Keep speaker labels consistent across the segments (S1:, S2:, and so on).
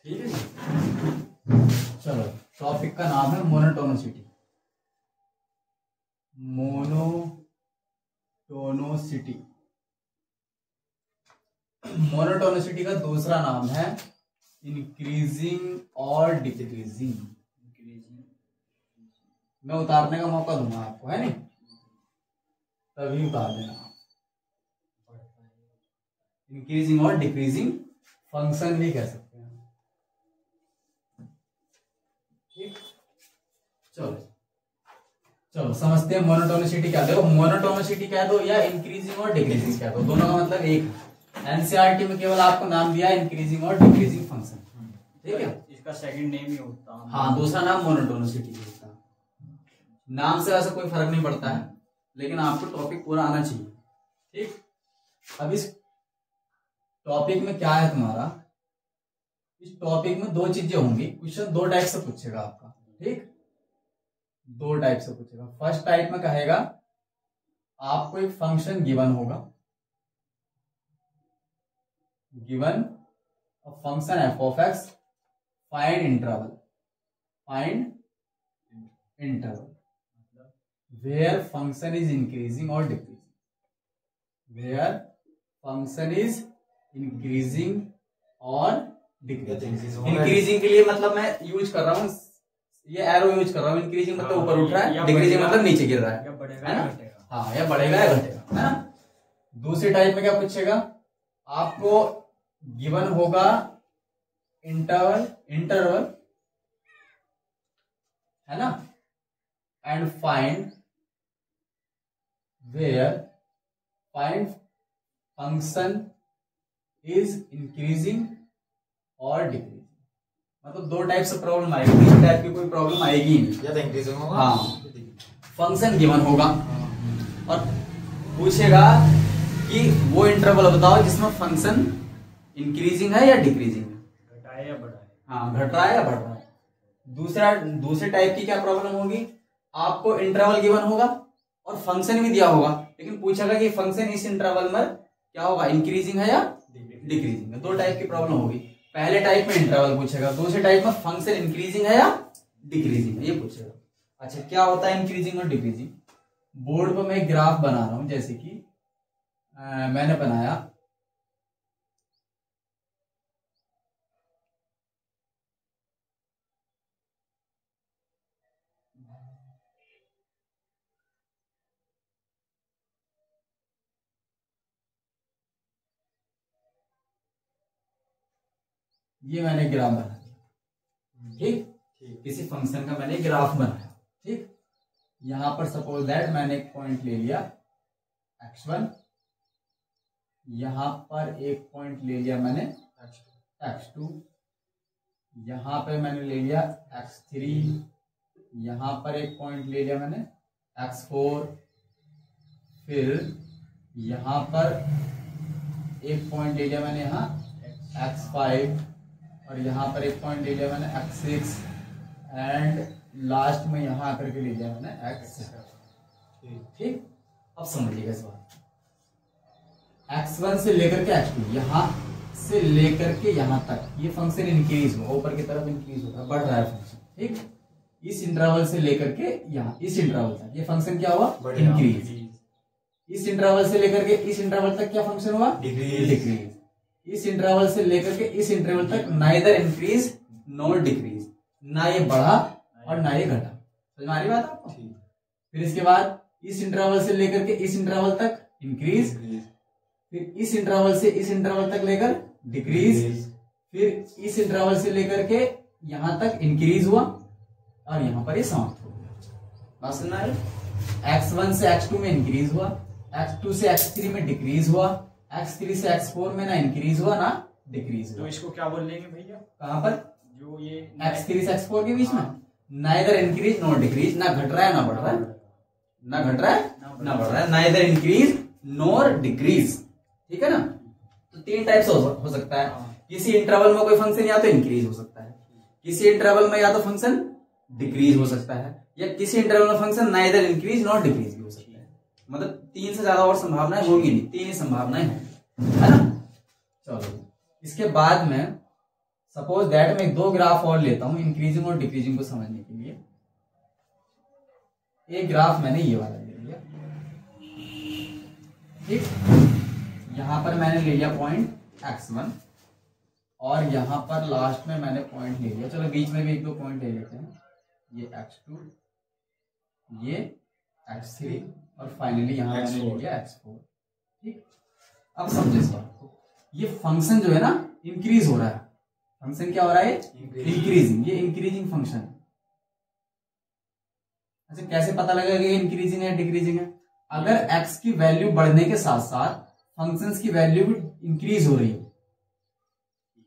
S1: ठीक है जी। चलो टॉपिक का नाम है मोनोटोनिसिटी। मोनोटोनिसिटी, मोनोटोनिसिटी का दूसरा नाम है इंक्रीजिंग और डिक्रीजिंग। मैं उतारने का मौका दूंगा आपको, है नहीं, तभी उतार देना। इंक्रीजिंग और डिक्रीजिंग फंक्शन भी कह सकते हैं, ठीक। चलो समझते हैं मोनोटोनिसिटी क्या है। मोनोटोनिसिटी कह दो या इंक्रीजिंग और डिक्रीजिंग कह दो, दोनों का मतलब एक है। एनसीईआरटी में केवल आपको नाम दिया है इंक्रीजिंग और डिक्रीजिंग फंक्शन, ठीक है।
S2: इसका सेकंड नेम ही होता है।
S1: हाँ, दूसरा नाम मोनोटोनिसिटी होता है। नाम से वैसे कोई फर्क नहीं पड़ता है, लेकिन आपको टॉपिक पूरा आना चाहिए, ठीक। अब इस टॉपिक में क्या है तुम्हारा, इस टॉपिक में दो चीजें होंगी। क्वेश्चन दो टाइप से पूछेगा आपका, ठीक, दो टाइप से पूछेगा। फर्स्ट टाइप में कहेगा आपको एक फंक्शन गिवन होगा, given a function f of x, find interval, find interval where function is increasing और decreasing, where function is increasing और डिक्रीजिंग। इंक्रीजिंग के लिए मतलब मैं यूज कर रहा हूं, ये एरो यूज कर रहा हूं। इंक्रीजिंग मतलब ऊपर उठ रहा है, डिक्रीजिंग मतलब नीचे गिर रहा है ना। हाँ, या बढ़ेगा या घटेगा, है ना। दूसरी टाइप में क्या पूछेगा, आपको गिवन होगा इंटरवल, इंटरवल है ना, and find where find function is increasing और डिक्रीजिंग। मतलब दो टाइप से प्रॉब्लम आएगी, तीन टाइप की कोई प्रॉब्लम आएगी नहीं।
S3: या तो इंक्रीजिंग होगा,
S1: हाँ, फंक्शन गिवन होगा और पूछेगा कि वो इंटरवल बताओ जिसमें फंक्शन इंक्रीजिंग है या डिक्रीजिंग है,
S2: घटा है या बढ़ा है।
S1: हाँ, घट रहा है या बढ़ रहा है। दूसरे टाइप की क्या प्रॉब्लम होगी, आपको इंटरवल गिवन होगा और फंक्शन भी दिया होगा, लेकिन पूछेगा कि फंक्शन इस इंटरवल में क्या होगा, इंक्रीजिंग है या डिक्रीजिंग है। दो टाइप की प्रॉब्लम होगी। पहले टाइप में इंटरवल पूछेगा, दूसरे टाइप में फंक्शन इंक्रीजिंग है या डिक्रीजिंग है, ये पूछेगा। अच्छा, क्या होता है इंक्रीजिंग और डिक्रीजिंग। बोर्ड पर मैं एक ग्राफ बना रहा हूं, जैसे कि मैंने बनाया ये, मैंने ग्राफ बनाया, ठीक, किसी फंक्शन का मैंने ग्राफ बनाया, ठीक। यहां पर सपोज दैट मैंने एक पॉइंट ले लिया x1, यहां पर एक पॉइंट ले लिया मैंने x2, यहां पे मैंने ले लिया x3, यहां पर एक पॉइंट ले लिया मैंने x4, फिर यहां पर एक पॉइंट ले लिया मैंने यहाँ x5, और यहाँ पर एक पॉइंट ले लिया मैंने x6, एंड लास्ट में यहाँ आकर के ले लिया मैंने x7, ठीक। अब समझिएगा इस बात, x1 से लेकर के x2, यहाँ से लेकर के यहाँ तक ये फंक्शन इंक्रीज हुआ, ऊपर की तरफ इंक्रीज होता है, बढ़ रहा है फंक्शन, ठीक। इस इंटरवल से लेकर के यहाँ इस इंटरवल तक ये फंक्शन क्या हुआ, इंक्रीज। इस इंटरवल से लेकर के इस इंटरवल तक क्या फंक्शन हुआ, डिक्रीज। इस इंटरवल से लेकर के इस इंटरवल तक नाइदर इंक्रीज नॉर डिक्रीज, ना ये बढ़ा और ना ये घटा। समझ में आ रही बात आपको। फिर इसके बाद इस इंटरवल से लेकर के इस इंटरवल तक इंक्रीज, फिर इस इंटरवल से इस इंटरवल तक लेकर डिक्रीज, फिर इस इंटरवल से लेकर के यहां तक इंक्रीज हुआ और यहां पर ये समाप्त हो गया। बात समझ में आ रही। x1 से x2 में इंक्रीज हुआ, x2 से x3 में डिक्रीज हुआ, x3 से x4 में ना इंक्रीज हुआ ना डिक्रीज हुआ।
S2: तो इसको क्या बोल लेंगे भैया,
S1: कहां पर,
S2: जो ये
S1: x3 से x4 के बीच में नाइदर इंक्रीज नॉर डिक्रीज, ना घट रहा है ना बढ़ रहा है, ना घट रहा है ना बढ़ रहा है, नाइदर इंक्रीज नॉर डिक्रीज, ठीक है ना। तो तीन टाइप से हो सकता है। किसी इंटरवल में कोई फंक्शन या तो इंक्रीज हो सकता है, किसी इंटरवल में या तो फंक्शन डिक्रीज हो सकता है, या किसी इंटरवल में function neither increase nor decrease भी हो सकता है। मतलब तीन से ज्यादा और संभावनाएं होंगी नहीं, तीन ही संभावनाएं होंगी, है ना। चलो इसके बाद में सपोज दैट मैं 2 ग्राफ और लेता हूं इंक्रीजिंग और डिक्रीजिंग को समझने के लिए। एक ग्राफ मैंने ये वाला ले लिया, ठीक। यहां पर मैंने ले लिया पॉइंट x1 और यहां पर लास्ट में मैंने पॉइंट ले लिया, चलो बीच में भी 1-2 पॉइंट ले लेते हैं, ये x2, ये x3 और फाइनली यहां मैंने ले लिया x4, ठीक। अब समझे इस बात को, ये फंक्शन जो है ना इंक्रीज हो रहा है। फंक्शन क्या हो रहा है? इंक्रीजिंग। ये इंक्रीजिंग फंक्शन है। अच्छा, कैसे पता लगेगा कि इंक्रीजिंग है डिक्रीजिंग है? अगर x की वैल्यू बढ़ने के साथ साथ फंक्शंस की वैल्यू भी इंक्रीज हो रही हो,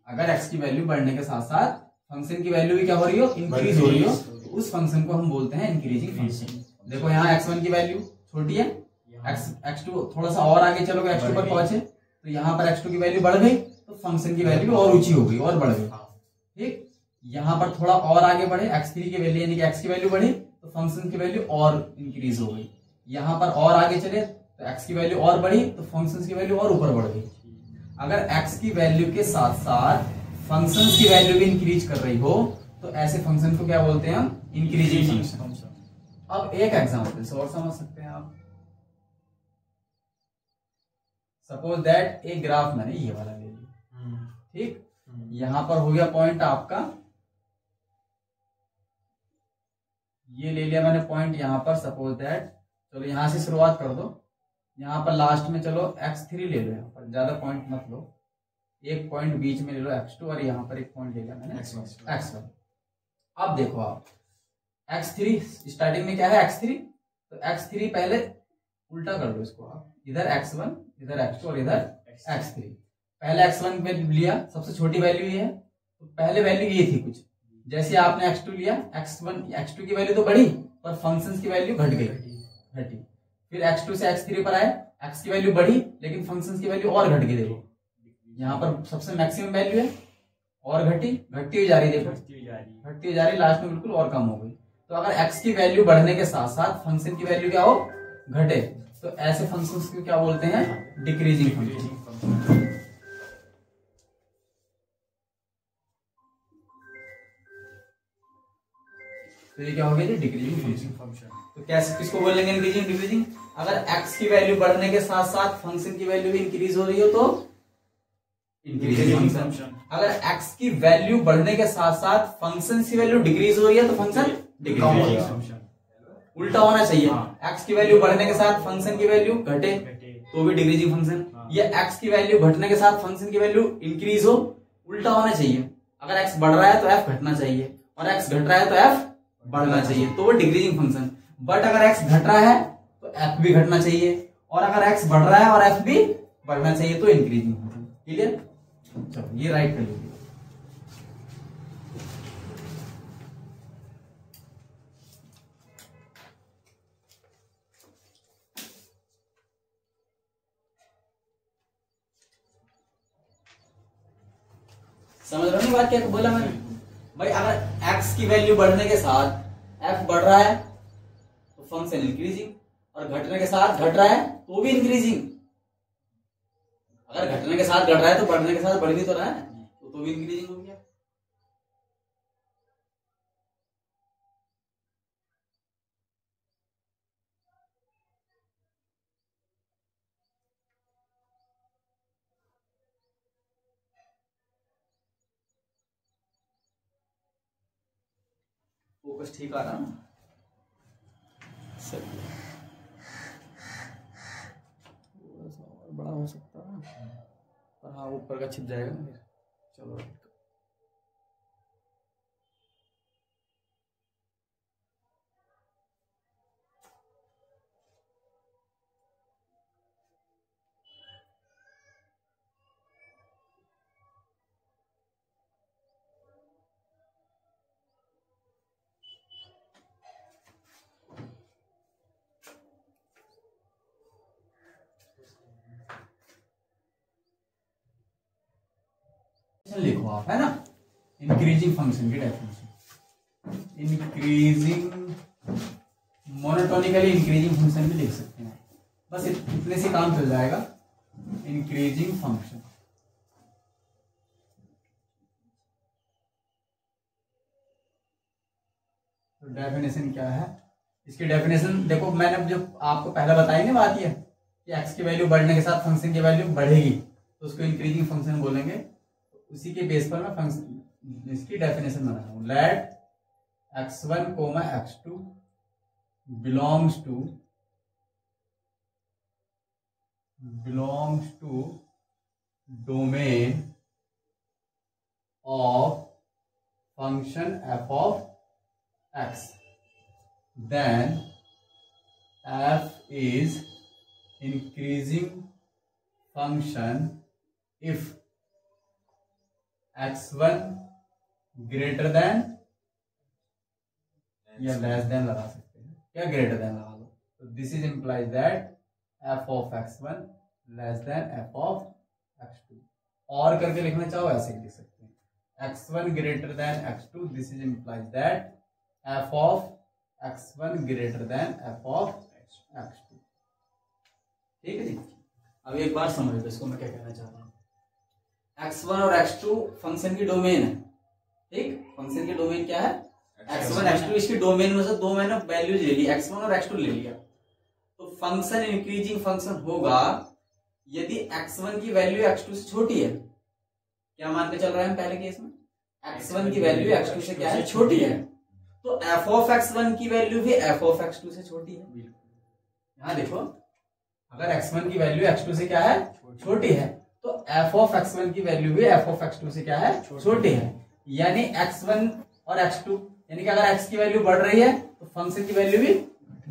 S1: अगर x की वैल्यू बढ़ने के साथ साथ फंक्शन की वैल्यू भी क्या हो रही हो? इंक्रीज हो रही हो, तो उस फंक्शन को हम बोलते हैं इंक्रीजिंग फंक्शन। देखो यहाँ x1 की वैल्यू छोटी है, x2 थोड़ा सा और आगे चलोगे, x2 पर पहुंचे तो यहाँ पर x2 की वैल्यू बढ़ गई तो फंक्शन की वैल्यू और ऊंची हो गई और बढ़ गई, ठीक। यहाँ पर थोड़ा और आगे बढ़े, x3 की वैल्यू यानी कि x की वैल्यू बढ़ी तो फंक्शन की वैल्यू और इंक्रीज हो गई। यहाँ पर और आगे चले तो x की वैल्यू और बढ़ी तो फंक्शन की वैल्यू और ऊपर बढ़ गई। अगर x की वैल्यू के साथ साथ फंक्शन की वैल्यू भी इंक्रीज कर रही हो तो ऐसे फंक्शन को क्या बोलते हैं हम? Increasing function. अब एक एग्जांपल से और समझ सकते हैं आप। सपोज दैट एक ग्राफ मैंने ये वाला ले लिया, ठीक। यहां पर हो गया पॉइंट आपका, ये ले लिया मैंने पॉइंट यहां पर। सपोज दैट चलो यहां से शुरुआत कर दो, यहां पर लास्ट में चलो x3 ले लो, यहां पर ज्यादा पॉइंट मत लो, एक पॉइंट बीच में ले लो x2 और यहां पर एक पॉइंट ले लिया मैंने x1। अब देखो आप x3 स्टार्टिंग में क्या है? x3, तो x3 पहले उल्टा कर दो इसको आप, इधर x1 इधर x2 और इधर x3। पहले x1 पे लिया, सबसे छोटी वैल्यू ये है, तो पहले वैल्यू ये थी कुछ, जैसे आपने x2 लिया, x2 की वैल्यू तो बढ़ी पर फंक्शंस की वैल्यू घट गई, घटी। फिर x2 से x3 पर आए, x की वैल्यू बढ़ी लेकिन फंक्शंस की वैल्यू और घट गई। देखो यहाँ पर सबसे मैक्सिमम वैल्यू है और घटी हुई जा रही, देखो घटती हुई जा रही, लास्ट में बिल्कुल और कम हो गई। तो अगर x की वैल्यू बढ़ने के साथ साथ फंक्शन की वैल्यू क्या हो? घटे, तो ऐसे फंक्शंस को क्या बोलते हैं? Decreasing function. तो ये क्या हो गया? Decreasing function. तो कैसे किसको बोलेंगे इंक्रीजिंग डिक्रीजिंग? अगर x की वैल्यू बढ़ने के साथ साथ फंक्शन की वैल्यू भी इंक्रीज हो रही हो तो इंक्रीजिंग फंक्शन। अगर x की वैल्यू बढ़ने के साथ साथ फंक्शन की वैल्यू डिक्रीज हो रही है तो फंक्शन डिक्रीजिंग फंक्शन। उल्टा होना चाहिए, x की वैल्यू बढ़ने के साथ फंक्शन की वैल्यू घटे तो भी डिक्रीजिंग फंक्शन, ये x की वैल्यू घटने के साथ फंक्शन की वैल्यू इंक्रीज हो, उल्टा होना चाहिए। अगर x बढ़ रहा है तो f घटना चाहिए और x घट रहा है तो f बढ़ना चाहिए, तो वो डिक्रीजिंग फंक्शन। बट अगर x घट रहा है तो f भी घटना चाहिए और अगर x बढ़ रहा है और f भी बढ़ना चाहिए तो इंक्रीजिंग फंक्शन। क्लियर? चलो ये राइट कर लीजिए। समझ रहे हो बात क्या बोला मैंने? भाई अगर x की वैल्यू बढ़ने के साथ f बढ़ रहा है तो फंक्शन इंक्रीजिंग और घटने के साथ घट रहा है तो भी इंक्रीजिंग। अगर घटने के साथ घट रहा है तो बढ़ने के साथ बढ़ भी तो रहा है तो भी इंक्रीजिंग हो गया। फोकस ठीक आ रहा ना? सही, और बड़ा हो सकता है पर हाँ ऊपर का छिप जाएगा ना फिर। चलो लिखो आप, है ना? इंक्रीजिंग फंक्शन की definition, increasing monotonically increasing function भी लिख सकते हैं, बस इतने से काम चल जाएगा। इंक्रीजिंग फंक्शन डेफिनेशन क्या है इसकी? डेफिनेशन देखो, मैंने जो आपको पहले बताई ना बात ये कि एक्स की वैल्यू बढ़ने के साथ फंक्शन की वैल्यू बढ़ेगी तो उसको इंक्रीजिंग फंक्शन बोलेंगे। उसी के बेस पर मैं फंक्शन इसकी डेफिनेशन बना रहा हूं। Let x1, x2 belongs to domain of function f of x, then f is increasing function if x1 greater than या लेस देन लगा सकते हैं, क्या ग्रेटर देन लगा लो। तो this is implies that f of x1 less than f of x2। और करके लिखना चाहो ऐसे लिख सकते हैं, x1 greater than x2, this is implies that f of x1 greater than f of x2। ठीक है जी। अब एक बार समझ लो इसको मैं क्या कहना चाहता हूं। x1 और x2 फंक्शन की डोमेन है, ठीक। फंक्शन की डोमेन क्या है? x1 x2। इसकी डोमेन में से दो मैंने वैल्यूज ले ली, x1 और x2 ले लिया। तो फंक्शन इंक्रीजिंग फंक्शन होगा यदि x1 की वैल्यू x2 से छोटी है। क्या मान के चल रहा है हम पहले केस में? x1 की वैल्यू x2 से क्या है? छोटी है। तो f of x1 की वैल्यू भी f of x2 से छोटी है। यहां देखो, अगर x1 की वैल्यू x2 से क्या है? छोटी है, तो f of x1 की वैल्यू भी f of x2 से क्या है? छोटी है। यानी x1 और x2, यानी कि अगर x की वैल्यू बढ़ रही है तो फंक्शन की वैल्यू भी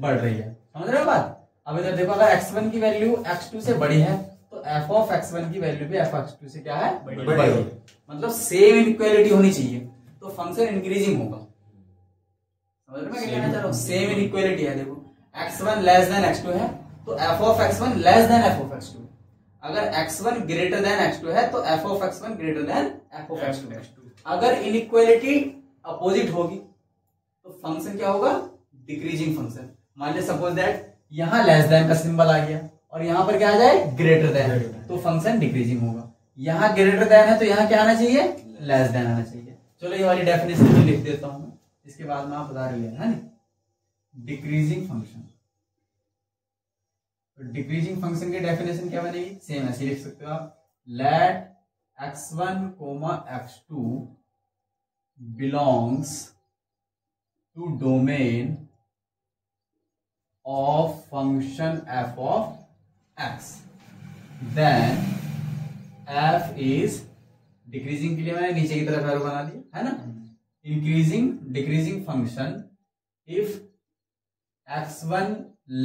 S1: बढ़ रही है। समझ रहे हो बात? अब इधर देखो, अगर x1 की वैल्यू x2 से बड़ी है तो f of x1 की वैल्यू भी f of x2 से क्या है? बड़ी है। मतलब सेम इनइक्वालिटी होनी चाहिए तो फंक्शन इंक्रीजिंग होगा। समझ रहे हो मैं क्या कहना चाह रहा हूं? सेम इनइक्वालिटी है। देखो, x1 लेस देन x2 है तो f of x1 less than f of x2। अगर x1 ग्रेटर देन x2 है तो f of x1 greater than f of x2। अगर इनइक्वालिटी अपोजिट होगी तो फंक्शन क्या होगा? Decreasing function. मान लीजिए सपोज दैट यहां लेस देन का सिंबल आ गया और यहां पर क्या आ जाए? ग्रेटर देन, तो फंक्शन डिक्रीजिंग होगा। यहां ग्रेटर देन है तो यहां क्या आना चाहिए? लेस देन आना चाहिए। चलो ये वाली डेफिनेशन में लिख देता हूं, इसके बाद में आप बता रहे हैं ना डिक्रीजिंग फंक्शन। तो डिक्रीजिंग फंक्शन की डेफिनेशन क्या बनेगी? सेम ऐसे लिख सकते हो आप, late x1, x2 belongs to domain of function f of x, then f is decreasing के लिए मैंने नीचे की तरफ एरो बना दिया है ना, increasing decreasing function if x1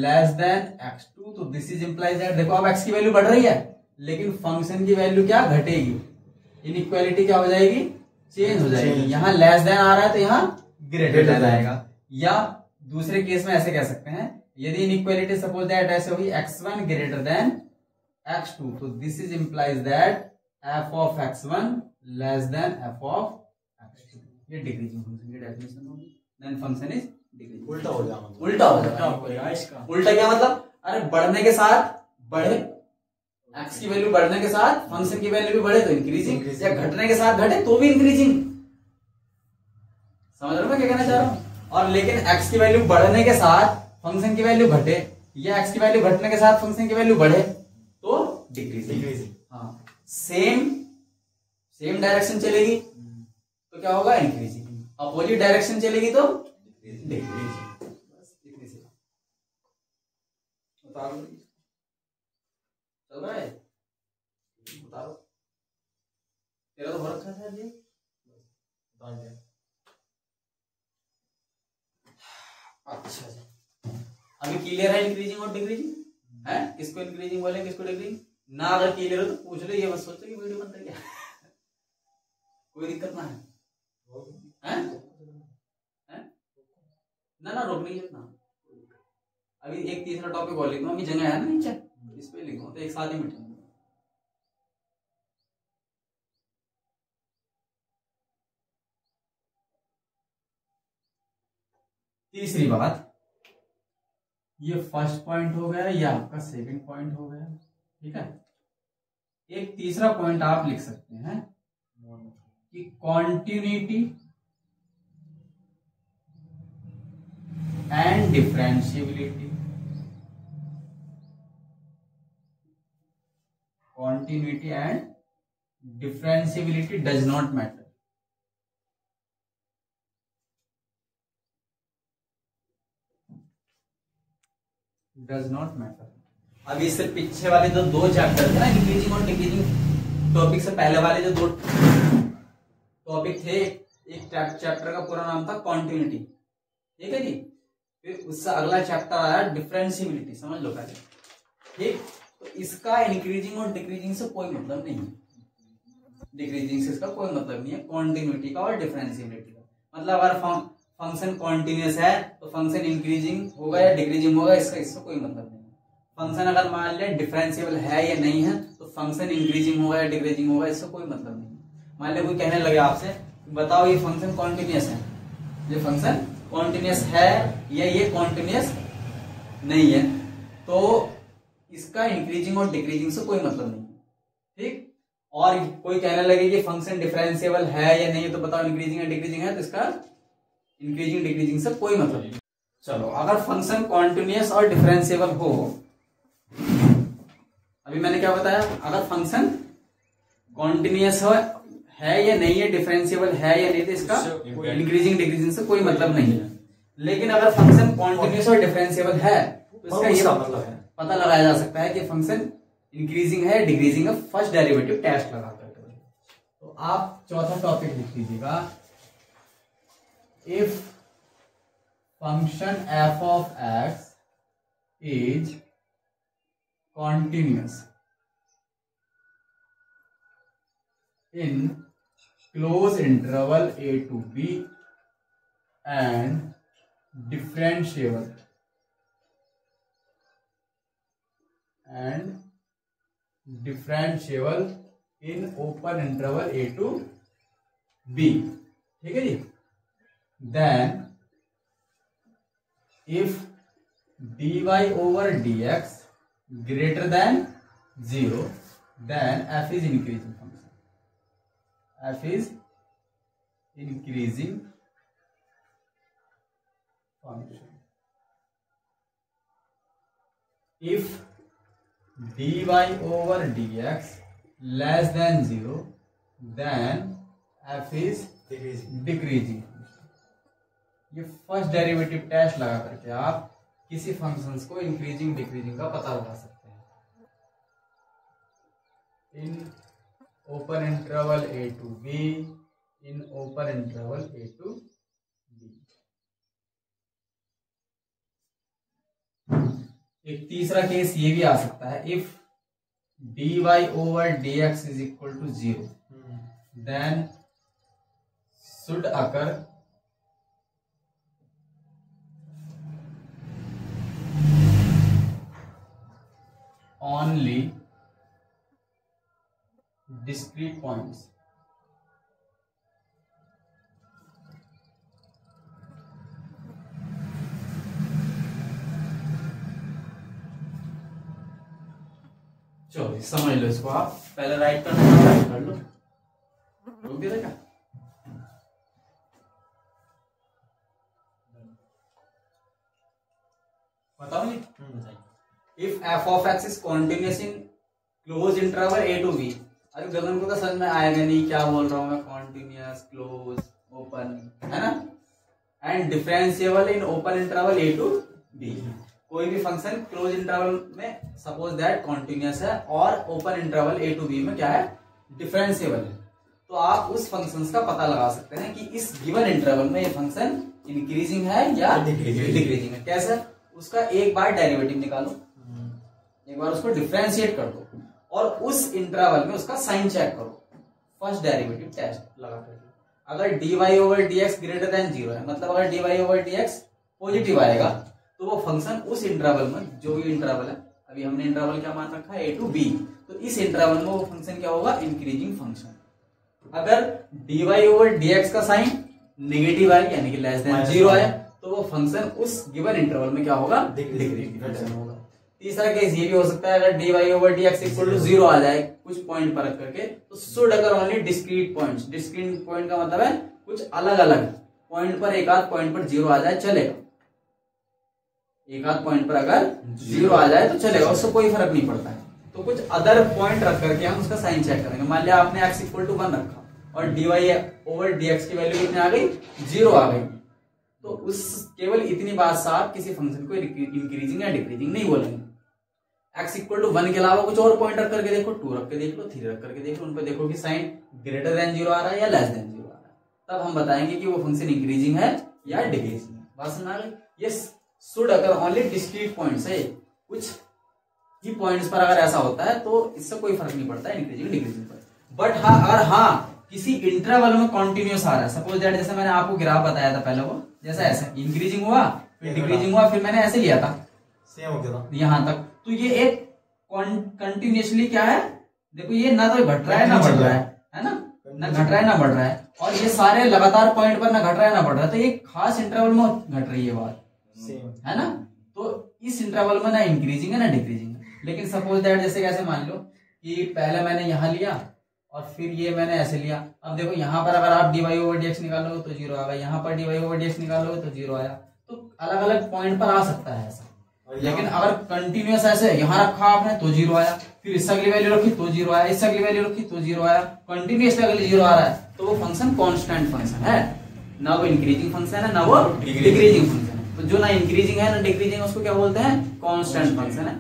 S1: less then x2, तो दिस इज इंप्लाइज दैट, देखो अब x की वैल्यू बढ़ रही है लेकिन फंक्शन की वैल्यू क्या घटेगी, इनइक्वालिटी क्या हो जाएगी? चेंज हो जाएगी। यहाँ लेस देन आ रहा है तो यहाँ ग्रेटर देन आएगा। या दूसरे केस में ऐसे कह सकते हैं, यदि इनइक्वालिटी सपोज दैट ऐसे होगी x1 ग्रेटर देन x2, तो this is implies that f of x1 less than f of x2। ये डिक्रीजिंग फंक्शन की डेफिनेशन होगी। Then function is decreasing.
S2: उल्टा हो जाएगा,
S1: उल्टा हो जाएगा इसका। उल्टा क्या मतलब? अरे बढ़ने के साथ बढ़े, x की वैल्यू बढ़ने के साथ फंक्शन की वैल्यू भी बढ़े तो इंक्रीजिंग, या घटने के साथ घटे तो भी इंक्रीजिंग। समझ रहे हो मैं क्या कहना चाह रहा हूं? और लेकिन x की वैल्यू बढ़ने के साथ फंक्शन की वैल्यू घटे, या x की वैल्यू घटने के साथ फंक्शन की वैल्यू बढ़े तो डिक्रीजिंग। हाँ, सेम डायरेक्शन चलेगी तो क्या होगा? इंक्रीजिंग। अपोजिट डायरेक्शन चलेगी तो डिक्रीजिंग। बस इतनी सी बता दो। चल रहा है? बता दो। तेरा तो हो रखा है जी। अच्छा जी, अभी क्लियर है इंक्रीजिंग और डिक्रीजिंग है? किसको इंक्रीजिंग बोलेंगे, किसको डिक्रीजिंग? ना अगर क्लियर हो तो पूछ लो, ये मत सोचो कि वीडियो बन रही है। कोई दिक्कत ना है? ना रोक नहीं लिखना। अभी एक तीसरा टॉपिक और लिखूंगा, अभी जगह है ना नीचे, इस पे लिखूंगा तो एक साथ ही मिटेंगे। तीसरी बात, ये फर्स्ट पॉइंट हो गया, ये आपका सेकंड पॉइंट हो गया, ठीक है। एक तीसरा पॉइंट आप लिख सकते हैं कि continuity and differentiability, continuity and differentiability does not matter. Does not matter. अभी इससे पीछे वाले जो दो चैप्टर थे ना, इंक्रीजिंग और डिक्रीजिंग टॉपिक से पहले वाले जो दो टॉपिक थे, एक चैप्टर का पूरा नाम था कॉन्टिन्यूटी, ठीक है जी। फिर उससे अगला चैप्टर आया डिफरेंशिएबिलिटी, समझ लो पहले, ठीक। तो इसका इंक्रीजिंग और डिक्रीजिंग से कोई मतलब नहीं है, डिक्रीजिंग से इसका कोई मतलब नहीं है, कॉन्टिन्यूटी का और डिफरेंशिएबिलिटी का। मतलब अगर फंक्शन कॉन्टिन्यूअस है तो फंक्शन इंक्रीजिंग होगा या डिक्रीजिंग होगा, इसका कोई मतलब नहीं। फंक्शन अगर मान ले डिफरेंशिएबल है या नहीं है तो फंक्शन इंक्रीजिंग होगा या डिक्रीजिंग होगा, इससे कोई मतलब नहीं। मान ले कोई कहने लगे आपसे, बताओ ये फंक्शन कॉन्टिन्यूअस है, ये फंक्शन कॉन्टिन्यूअस है या ये कॉन्टिन्यूअस नहीं है, तो इसका इंक्रीजिंग और डिक्रीजिंग से कोई मतलब नहीं, ठीक। और कोई कहने लगे कि फंक्शन डिफरेंशिएबल है या नहीं है तो बताओ इंक्रीजिंग या डिक्रीजिंग है, तो इसका इंक्रीजिंग डिक्रीजिंग से कोई मतलब नहीं। चलो, अगर फंक्शन कॉन्टिन्यूअस और डिफरेंशिएबल हो, अभी मैंने क्या बताया, अगर फंक्शन कॉन्टिन्यूअस है या नहीं है, डिफरेंशिएबल है या नहीं, तो इसका इंक्रीजिंग डिक्रीजिंग से कोई मतलब नहीं है। लेकिन अगर फंक्शन कॉन्टिन्यूअस और डिफरेंशिएबल है तो इसका ये मतलब है, पता लगाया जा सकता है कि फंक्शन इंक्रीजिंग है डिक्रीजिंग है, फर्स्ट डेरिवेटिव टेस्ट लगा करके। तो आप चौथा टॉपिक लिख लीजिएगा, if function f of x is continuous in close interval a to b and differentiable in open interval a to b, ठीक है जी। then if dy over dx greater than 0 then f is increasing function, f is increasing function। if dy over dx less than 0 then f is decreasing। ये first derivative test लगा करके आप किसी functions को increasing decreasing का पता लगा सकते हैं। इन open interval a to b, in open interval a to b। एक तीसरा केस ये भी आ सकता है, if dy over dx is equal to 0 then should occur only discrete points। चलो समझ लो इसको, आप पहले राइट कर लो, रोक दिया क्या? बताओ जी। If f of x is continuous in close interval a to b, अरे गगन को तो समझ में आएगा नहीं क्या बोल रहा हूं मैं, कॉन्टिन्यूअस क्लोज ओपन है ना, and differentiable in open interval a to b। कोई भी फंक्शन क्लोज इंटरवल में सपोज दैट कॉन्टिन्यूअस है और open interval a to b में क्या है, डिफरेंशिएबल है, तो आप उस फंक्शंस का पता लगा सकते हैं कि इस गिवन इंटरवल में ये फंक्शन इंक्रीजिंग है या डिक्रीजिंग है। कैसे? उसका एक बार डेरिवेटिव निकालो, एक बार उसको डिफरेंशिएट कर दो और उस इंटरवल में उसका साइन चेक करो, फर्स्ट डेरिवेटिव टेस्ट लगा करके। अगर dy over dx greater than 0 है, मतलब अगर dy ओवर dx पॉजिटिव आएगा तो वो फंक्शन उस इंटरवल में, जो भी इंटरवल है, अभी हमने इंटरवल क्या मान रखा है a to b, तो इस इंटरवल में वो फंक्शन क्या होगा, इंक्रीजिंग फंक्शन। अगर dy ओवर dx का साइन नेगेटिव आए यानी कि लेस देन 0 आए तो वो फंक्शन उस गिवन इंटरवल में क्या होगा, डिक्रीजिंग फंक्शन होगा। तीसरा केस ये भी हो सकता है, अगर dy over dx equal to 0 आ जाए कुछ पॉइंट पर रख करके, तो शुड अगर only discrete points, discrete point का मतलब है कुछ अलग अलग पॉइंट पर, एक आध पॉइंट पर 0 आ जाए चलेगा, एक आध पॉइंट पर अगर 0 आ जाए तो चलेगा, उससे कोई फर्क नहीं पड़ता है। तो कुछ अदर पॉइंट रख करके हम उसका साइन चेक करेंगे। मान लिया आपने x इक्वल टू 1 रखा और dy/dx की वैल्यू कितनी आ गई, 0 आ गई, तो उस केवल इतनी बात से आप किसी फंक्शन को इंक्रीजिंग या डिक्रीजिंग नहीं बोलेंगे। x इक्वल टू 1 के अलावा कुछ और पॉइंट रख करके देखो, 2 रख के देख लो, 3 रख करके देख लो, उन पर देखो कि साइन ग्रेटर देन 0 आ रहा है या लेस देन 0 आ रहा है, तब हम बताएंगे कि वो फंक्शन इंक्रीजिंग है या डिक्रीजिंग है। बात समझ आ गई? ये शुड अगर ओनली डिस्क्रीट पॉइंट्स है, कुछ ही पॉइंट्स पर अगर ऐसा होता है तो इससे कोई फर्क नहीं पड़ता है इंक्रीजिंग डिक्रीजिंग पर। बट हाँ, अगर किसी इंटरवल में कॉन्टिन्यूस आ रहा है, सपोज दैट जैसे मैंने आपको ग्राफ बताया था पहले, वो जैसा ऐसा इंक्रीजिंग हुआ फिर डिक्रीजिंग हुआ फिर मैंने ऐसे लिया था,
S3: सेम हो गया था
S1: यहां तक, तो ये एक कंटिन्यूसली क्या है, देखो ये ना तो घट रहा है ना बढ़ रहा है ना, ना घट रहा है ना बढ़ रहा है, और ये सारे लगातार पॉइंट पर ना घट रहा है ना बढ़ रहा है, तो ये खास इंटरवल में घट रही है बात, है ना। तो इस इंटरवल में ना इंक्रीजिंग है ना डिक्रीजिंग है। लेकिन सपोज दैट जैसे कैसे मान लो कि पहले मैंने यहाँ लिया और फिर ये मैंने ऐसे लिया, अब देखो यहाँ पर अगर आप dy/dx निकालोगे तो 0 आएगा, यहाँ पर dy/dx निकालोगे तो 0 आया, तो अलग अलग पॉइंट पर आ सकता है ऐसा। लेकिन अगर कंटिन्यूअस ऐसे यहाँ रखा आपने तो 0 आया, फिर इससे अगली वैल्यू रखी तो 0 आया, इससे अगली वैल्यू रखी तो 0 आया, कंटिन्यूअसली अगली 0 आ रहा है, तो वो फंक्शन कांस्टेंट फंक्शन है, ना वो इंक्रीजिंग फंक्शन है ना वो डिक्रीजिंग फंक्शन है। तो जो ना इंक्रीजिंग है ना डिक्रीजिंग, उसको क्या बोलते हैं, कांस्टेंट फंक्शन है।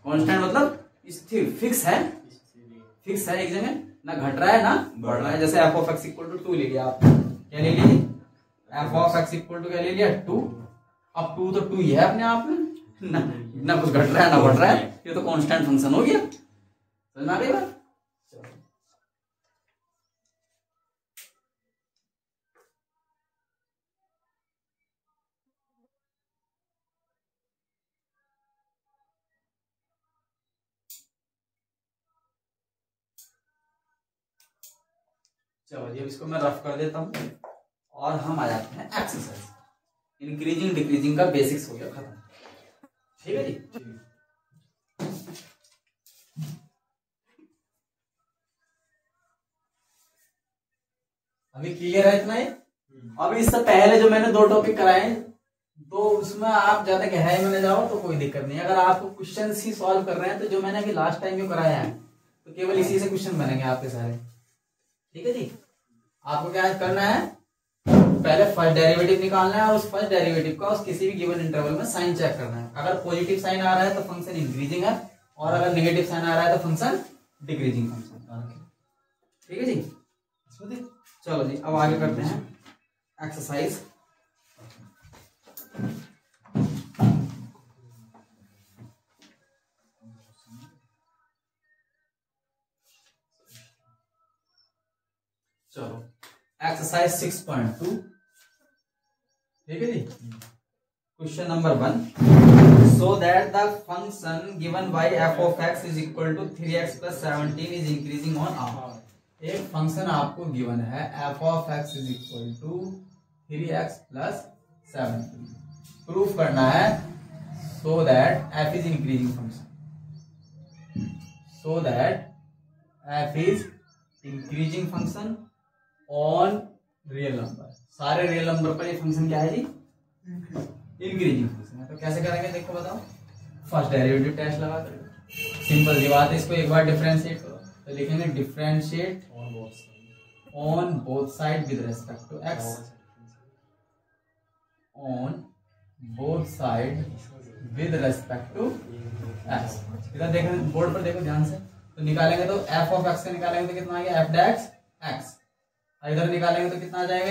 S1: कांस्टेंट मतलब स्थिर, फिक्स है, फिक्स है एक जगह, ना घट रहा है ना बढ़ रहा है। जैसे f(x) = 2 ले लिया आप, क्या ले लिया, f(x) = क्या ले लिया 2, अब 2 तो 2 ही है अपने आप में, ना कुछ घट रहा है ना बढ़ रहा है, ये तो कांस्टेंट फंक्शन हो गया। समझ में आ गई बात? चलो जी, अब इसको मैं रफ कर देता हूं और हम आ जाते हैं एक्सरसाइज। इंक्रीजिंग डिक्रीजिंग का बेसिक्स हो गया खत्म, ठीक है जी। अभी क्लियर है इतना ही। अब इससे पहले जो मैंने 2 टॉपिक कराए तो उसमें आप ज्यादा गहराई में न जाओ तो कोई दिक्कत नहीं। अगर आपको क्वेश्चन ही सॉल्व कर रहे हैं तो जो मैंने अभी लास्ट टाइम जो कराया है तो केवल इसी से क्वेश्चन बनेंगे आपके सारे, ठीक है जी। आपको क्या करना है, पहले फर्स्ट डेरिवेटिव निकालना है और उस फर्स्ट डेरिवेटिव का उस किसी भी गिवन इंटरवल में साइन चेक करना है। अगर पॉजिटिव साइन आ रहा है तो फंक्शन इंक्रीजिंग है, और अगर नेगेटिव साइन आ रहा है तो फंक्शन डिक्रीजिंग फंक्शन, ठीक है जी। चलो जी, अब आगे करते हैं एक्सरसाइज। चलो एक्सरसाइज 6.2, ठीक है जी। Question number 1, so that the function given by f(x) = 3x + 17 is increasing on r। एक फंक्शन आपको गिवन है f(x) = 3x + 17, प्रूफ करना है so that f is increasing function, so that f is increasing function on real number. सारे real number पर ये function क्या है जी, इंक्रीजिंग फंक्शन है। तो कैसे करेंगे देखो बताओ, फर्स्ट डेरिवेटिव टेस्ट लगा कर, सिंपल सी बात है। इसको एक बार डिफरेंशिएट करो तो लिखेंगे differentiate on both side with respect to x, on both side with respect to x। इधर देखो बोर्ड पर देखो ध्यान से, तो निकालेंगे तो f(x) का निकालेंगे तो कितना आ गया f'(x), इधर निकालेंगे तो कितना आ जाएगा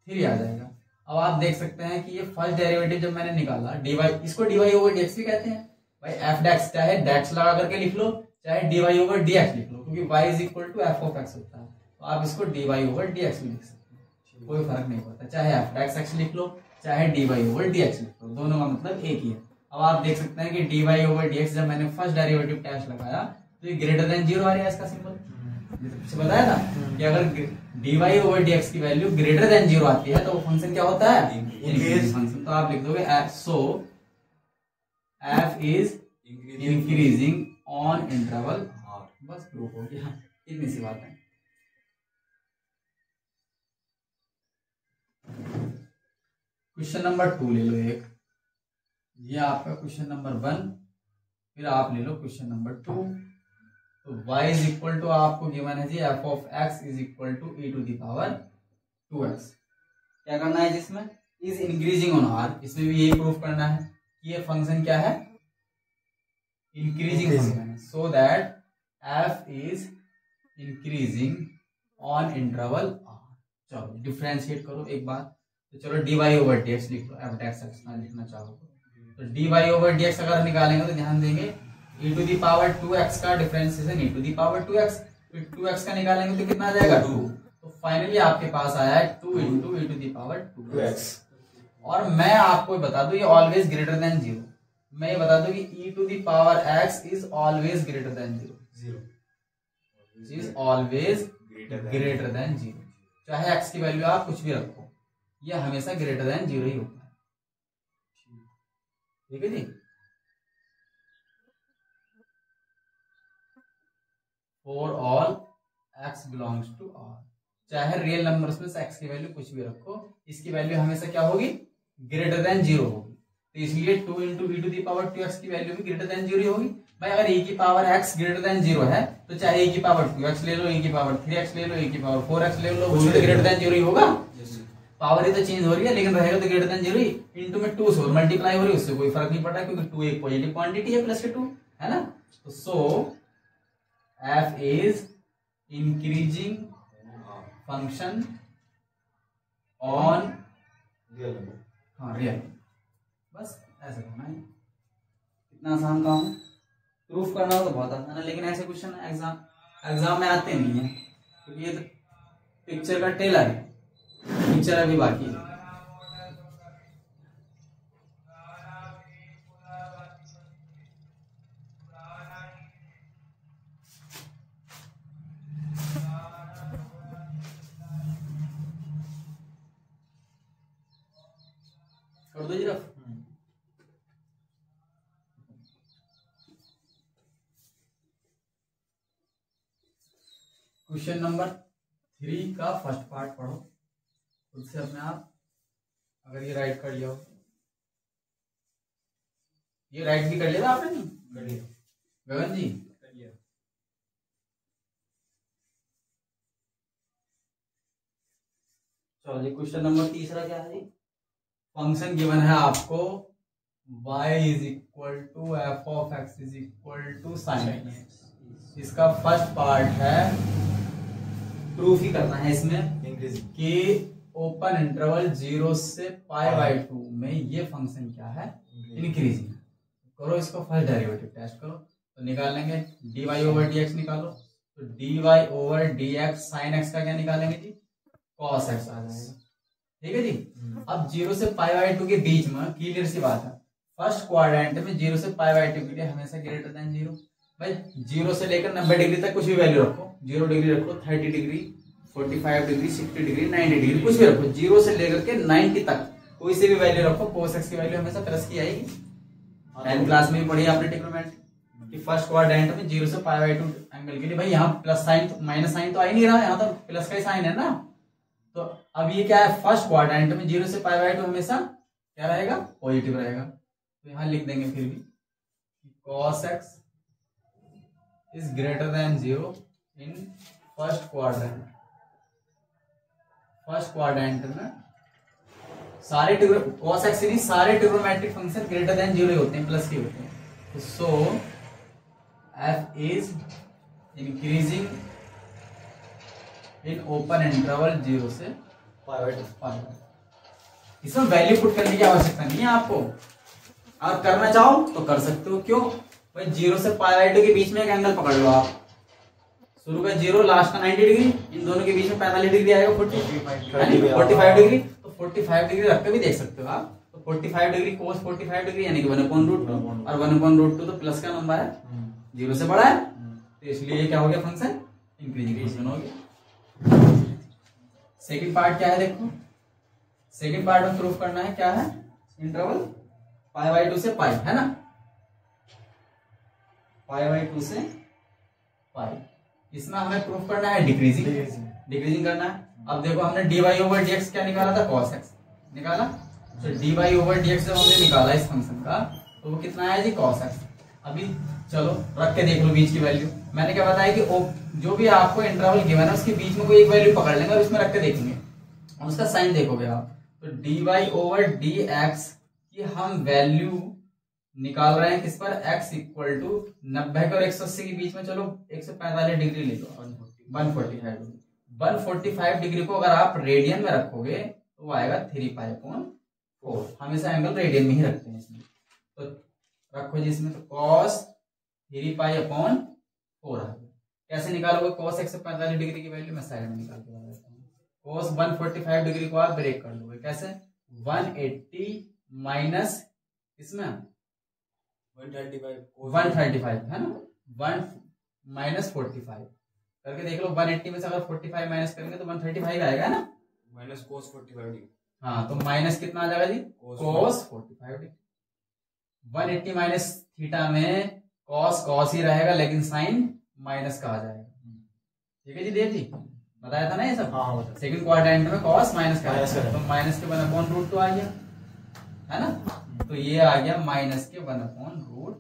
S1: 3 आ जाएगा। अब आप देख सकते हैं कि ये फर्स्ट डेरिवेटिव जब मैंने निकाला dy, इसको dy/dx भी कहते हैं भाई। f' चाहे डेक्स लगा करके लिख लो चाहे dy/dx लिख लो, क्योंकि y = f(x) होता है, तो आप इसको dy/dx भी लिख सकते हैं, कोई फर्क नहीं पड़ता। चाहे f'(x) लिख लो चाहे dy/dx लिख लो, दोनों का मतलब एक ही है। अब आप देख सकते हैं कि dy/dx जब मैंने फर्स्ट डेरिवेटिव टेस्ट लगाया तो ये ग्रेटर देन 0 आ रहा है, इसका सिंबल बताया था कि अगर dy/dx की वैल्यू ग्रेटर देन 0 आती है तो वो फंक्शन क्या होता है, इंक्रीजिंग फंक्शन। तो आप लिख दोगे सो f is increasing on interval r, बस प्रूफ हो गया, इतनी सी बात है। क्वेश्चन नंबर 2 ले लो एक, ये आपका क्वेश्चन नंबर 1। फिर आप ले लो क्वेश्चन नंबर 2। तो y इज इक्वल टू आपको गिवन है जी f of x is equal to e to the power 2x। क्या करना है जिसमें इज इंक्रीजिंग ऑन r, इसमें भी यही प्रूफ करना है कि ये फंक्शन क्या है, इंक्रीजिंग फंक्शन है, so that f is increasing on interval r। चलो डिफरेंशिएट करो एक बार। तो चलो dy ओवर dx लिख लो, f डैश x ना लिखना चाहो तो dy ओवर dx अगर निकालेंगे तो ध्यान देंगे e to the power 2x का differentiation e to the power 2x, फिर 2x का निकालेंगे तो कितना आ जाएगा 2। तो फाइनली आपके पास आया है 2 into e to the power 2x। और मैं आपको बता दूं ये ऑलवेज ग्रेटर देन 0। मैं ये बता दूं कि e to the power x is always greater than 0, is always greater than 0। चाहे x की वैल्यू आप कुछ भी रखो, ये हमेशा ग्रेटर देन 0 ही होता है। ठीक है जी। For all x belongs to r, चाहे रियल नंबर्स में से x की वैल्यू कुछ भी रखो, इसकी वैल्यू हमेशा क्या होगी, ग्रेटर देन 0 होगी। तो इसलिए 2 into e to the power 2x की वैल्यू भी ग्रेटर देन 0 होगी। भाई अगर e की पावर x ग्रेटर देन 0 है तो चाहे e की पावर 2x ले लो, e की पावर 3x ले लो, e की पावर 4x ले लो, वो तो ग्रेटर देन 0 ही होगा। पावर ही तो चेंज हो रही है लेकिन रहेगा तो ग्रेटर देन 0 ही। इंटू में 2 से मल्टीप्लाई हो रही है, उससे कोई फर्क नहीं पड़ता क्योंकि 2 एक पॉजिटिव क्वांटिटी है प्लस के 2 है ना। तो सो f is increasing function on real. बस ऐसे करना है, इतना आसान काम है। प्रूफ करना हो तो बहुत आसान है, लेकिन ऐसे क्वेश्चन एग्जाम में आते नहीं है क्योंकि ये तो पिक्चर का टेलर है, पिक्चर अभी बाकी है। कर दो जी रफ। क्वेश्चन नंबर 3 का फर्स्ट पार्ट पढ़ो खुद से अपने आप, अगर ये राइट कर लिया हो। ये राइट भी कर लिया था आपने, नहीं कर लिया गगन जी? कर लिया। चलो जी क्वेश्चन नंबर 3 क्या है जी, फंक्शन गिवन है आपको y is equal to f of x is equal to sine x. इसका फर्स्ट पार्ट है प्रूफ ही करना है इसमें कि ओपन इंटरवल 0 से π/2 में ये फंक्शन क्या है, इंक्रीजिंग। करो इसको फर्स्ट डेरिवेटिव टेस्ट करो तो निकाल लेंगे dy ओवर dx निकालो। तो dy over dx sine x का क्या निकालेंगे जी, cos x आ जाएगा। ठीक है जी। अब 0 से π/2 के बीच में क्लियर सी बात है, फर्स्ट क्वाड्रेंट में 0 से π/2 के लिए हमेशा ग्रेटर देन 0। भाई 0 से लेकर 90 डिग्री तक कुछ भी वैल्यू रखो, 0 डिग्री रखो, 30 डिग्री, 45 डिग्री, 60 डिग्री, 90 डिग्री, कुछ भी रखो, 0 से लेकर के 90 तक कोई से भी वैल्यू रखो, cos x की वैल्यू हमेशा प्लस की आएगी। 10th क्लास में भी पढ़ी आपने ट्रिग्नोमेट्री कि फर्स्ट क्वाड्रेंट में 0 से π/2 एंगल के लिए भाई यहाँ प्लस साइन माइनस साइन तो आ ही नहीं रहा, यहाँ तो प्लस का ही साइन है ना। तो अब ये क्या है, फर्स्ट क्वाड्रेंट में 0 से π/2 हमेशा क्या रहेगा, पॉजिटिव रहेगा। तो यहां लिख देंगे फिर भी cos x is greater than 0 in first quadrant. First quadrant में सारे cos x सीरीज सारे ट्रिग्नोमेट्रिक फंक्शन ग्रेटर देन 0 होते हैं, प्लस के होते हैं। तो सो f is increasing in open interval 0 से π/2। इसमें वैल्यू पुट करने की आवश्यकता नहीं है आपको, और करना चाहो तो कर सकते हो। क्यों भाई 0 से π/2 के बीच में एक एंगल पकड़ लो आप, शुरू का 0 लास्ट का 90 डिग्री, इन दोनों के बीच में 45 डिग्री आएगा, 45 डिग्री। तो 45 डिग्री रख के भी देख सकते हो आप। तो 45 डिग्री cos 45 डिग्री यानी कि 1/√2 और 1/√2 तो प्लस का नंबर है, 0 से बड़ा है, तो इसलिए ये क्या हो गया, फंक्शन इंक्रीजिंग फंक्शन हो गया। सेकंड पार्ट क्या है देखो, सेकंड पार्ट में प्रूफ करना है क्या है, इंटरवल π/2 से पाई है ना, π/2 से पाई। इसमें हमें प्रूफ करना है डिक्रीजिंग करना है। अब देखो हमने dy ओवर dx क्या निकाला था, cos x निकाला, तो dy ओवर dx जब हमने निकाला इस फंक्शन का तो वो कितना आया जी cos x। अभी चलो रख के देख लो बीच की वैल्यू। मैंने क्या बताया कि जो भी आपको इंटरवल गिवन है उसके बीच में कोई एक वैल्यू पकड़ लेंगे और इसमें रख के देखेंगे और उसका साइन देखोगे आप। तो dy ओवर dx की हम वैल्यू निकाल रहे हैं किस पर, x इक्वल टू 90 के और 180 के बीच में। चलो 145 डिग्री ले लो, 145 145 डिग्री को अगर आप रेडियन में रखोगे तो वो आएगा 3π/4। हमेशा एंगल रेडियन में ही रखते हैं इसमें, तो रखो जी इसमें। तो cos 3π/4 आ गया। कैसे निकालोगे cos 145 डिग्री की वैल्यू? मैं साइड में निकाल के बता देता हूँ। cos 145 डिग्री को आप ब्रेक कर लोगे कैसे, 180 माइनस इसमें 135 है ना, 1 माइनस 45 करके देख लो। 180 में से अगर 45 माइनस करेंगे तो 135 आएगा ना,
S2: माइनस cos 45 डिग्री।
S1: हाँ तो माइनस कितना आ जाएगा जी, cos 45 डिग्री। 180 माइनस थीटा में cos ही रहेगा लेकिन साइन माइनस का आ जाएगा। ठीक है जी, देव जी बताया था ना ये सब।
S2: हाँ,
S1: सेकंड क्वाड्रेंट में cos माइनस का, तो माइनस के 1/√2 आ गया है ना। तो ये आ गया माइनस के 1/√2।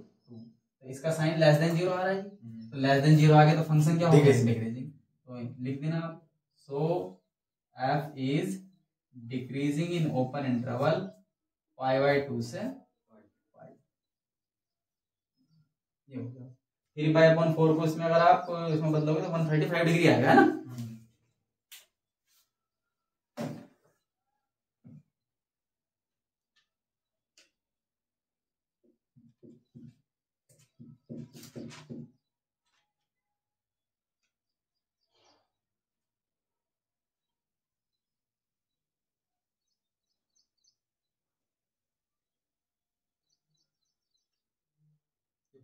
S1: तो इसका साइन लेस देन 0 आ रहा है जी। तो लेस देन 0 आ गया तो फंक्शन क्या होगा, डिक्रीजिंग। तो लिख देना आप। So f is decreasing in open interval π/2 से π। ये हो गया 3π/4 को इसमें अगर आप इसमें बदलोगे तो 135 डिग्री आएगा है ना।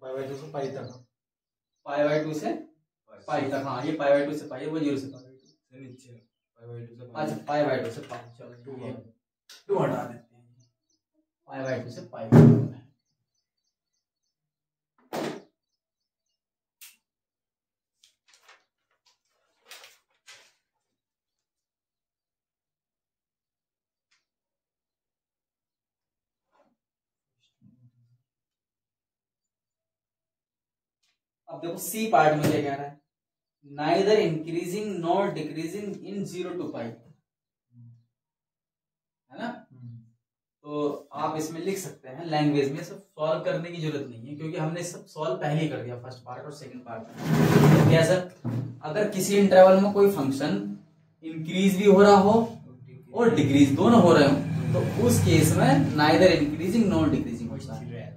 S2: π/2 से π तक,
S1: π/2 से π तक। हाँ ये π/2 से π है, वो 0 से π
S2: से नीचे π/2 से π।
S1: अच्छा π/2 से π, चलो 2 हटा देते हैं। π/2 से π। अब देखो सी पार्ट में क्या कह रहा है, neither increasing nor decreasing in 0 to π, है ना। तो आप इसमें लिख सकते हैं लैंग्वेज में, सब सॉल्व करने की जरूरत नहीं है क्योंकि हमने सब सॉल्व पहले ही कर दिया फर्स्ट पार्ट और सेकंड पार्ट में। क्या सर, अगर किसी इंटरवल में कोई फंक्शन इंक्रीज भी हो रहा हो और डिक्रीज दोनों हो रहे हो तो उस केस में नाइदर इंक्रीजिंग नॉर डिक्रीजिंग होता है।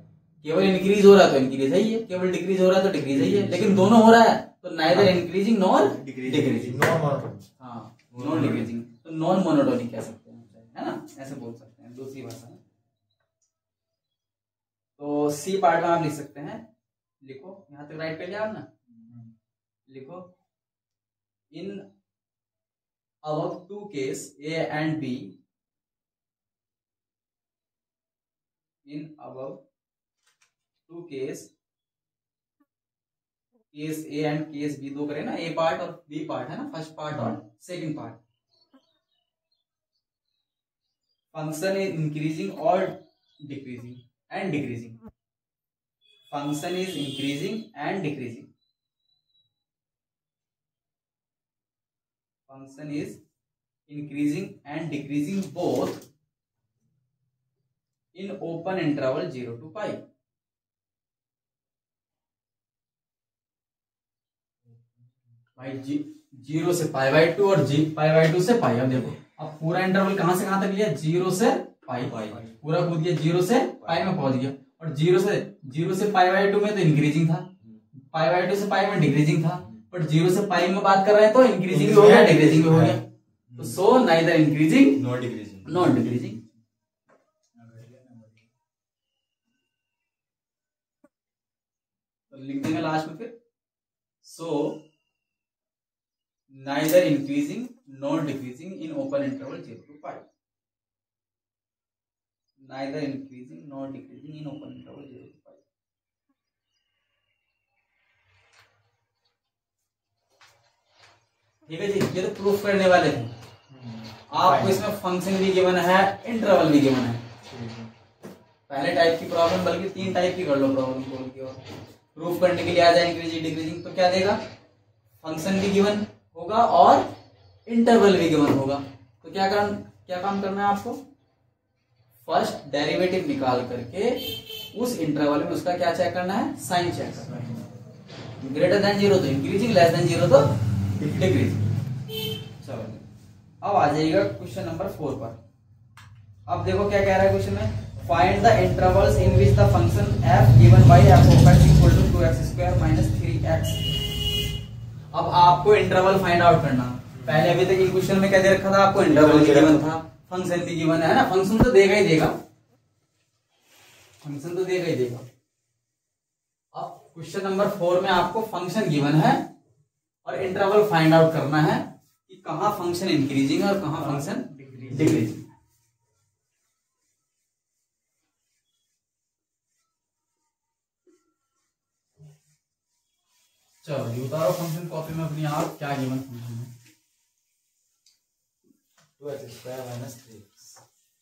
S1: केवल इंक्रीज हो रहा है तो इंक्रीज है ही है, केवल डिक्रीज हो रहा है तो डिक्रीज है ही है, लेकिन दोनों हो रहा है तो नाइदर इंक्रीजिंग नॉर डिक्रीजिंग। हाँ नॉन डिक्रीजिंग, तो नॉन मोनोटोनिक कह सकते हैं है ना, ऐसे बोल सकते हैं दूसरी भाषा में। तो सी पार्ट में आप लिख सकते हैं, लिखो यहां तक राइट कर लिया आपने, लिखो इन above two case A and B, in above two case A and case B दो करें ना, A पार्ट और B पार्ट है ना, फर्स्ट पार्ट और second part. Function is increasing और decreasing and decreasing, function is increasing and decreasing, function is increasing and decreasing both in open interval 0 to π। भाई 0 से π/2 और π/2 से π। अब देखो अब पूरा इंटरवल कहां से कहां तक लिया, 0 से π, पूरा कूद गया 0 से π में पहुंच गया। और 0 से π/2 में तो इंक्रीजिंग था, π/2 से π में डिक्रीजिंग था, बट 0 से π में बात कर रहे हैं तो इंक्रीजिंग भी हो गया डिक्रीजिंग भी हो गया। तो so neither increasing
S2: not decreasing,
S1: not decreasing. तो लिख देंगे लास्ट में फिर, so neither increasing not decreasing in open interval 0 to π, neither increasing not decreasing in open interval 0 to π। ठीक है जी, ये तो प्रूफ करने वाले थे। आपको इसमें फंक्शन भी गिवन है, इंटरवल भी गिवन है। पहले टाइप की प्रॉब्लम बल्कि 3 टाइप की कर लो प्रॉब्लम खोल के, और प्रूफ करने के लिए आ जाए इंक्रीजिंग डिक्रीजिंग, तो क्या देगा, फंक्शन भी गिवन होगा और इंटरवल भी गिवन होगा। तो क्या काम करना है आपको, फर्स्ट डेरिवेटिव निकाल करके उस इंटरवल में उसका क्या चेक करना है, साइन चेक करना है। ग्रेटर देन 0 तो इंक्रीजिंग, लेस देन 0 तो डिक्रीजिंग। चलो अब आ जाइएगा क्वेश्चन नंबर 4 पर। अब देखो क्या कह रहा है क्वेश्चन में, find the intervals in which the function f given by f of x equal to 2x² minus 3x। अब आपको इंटरवल फाइंड आउट करना। पहले अभी तक क्वेश्चन में क्या दे रखा था आपको, इंटरवल गिवन था, फंक्शन भी गिवन है ना, फंक्शन तो देगा ही देगा, फंक्शन तो देगा ही देगा। अब क्वेश्चन नंबर 4 में आपको फंक्शन गिवन है और इंटरवल फाइंड आउट करना है कि कहां फंक्शन इंक्रीजिंग है और कहां फंक्शन डिक्रीजिंग। चलो ये उतारो फंक्शन कॉपी में अपनी आप, क्या गिवन फंक्शन है,
S2: 2x² माइनस 3x।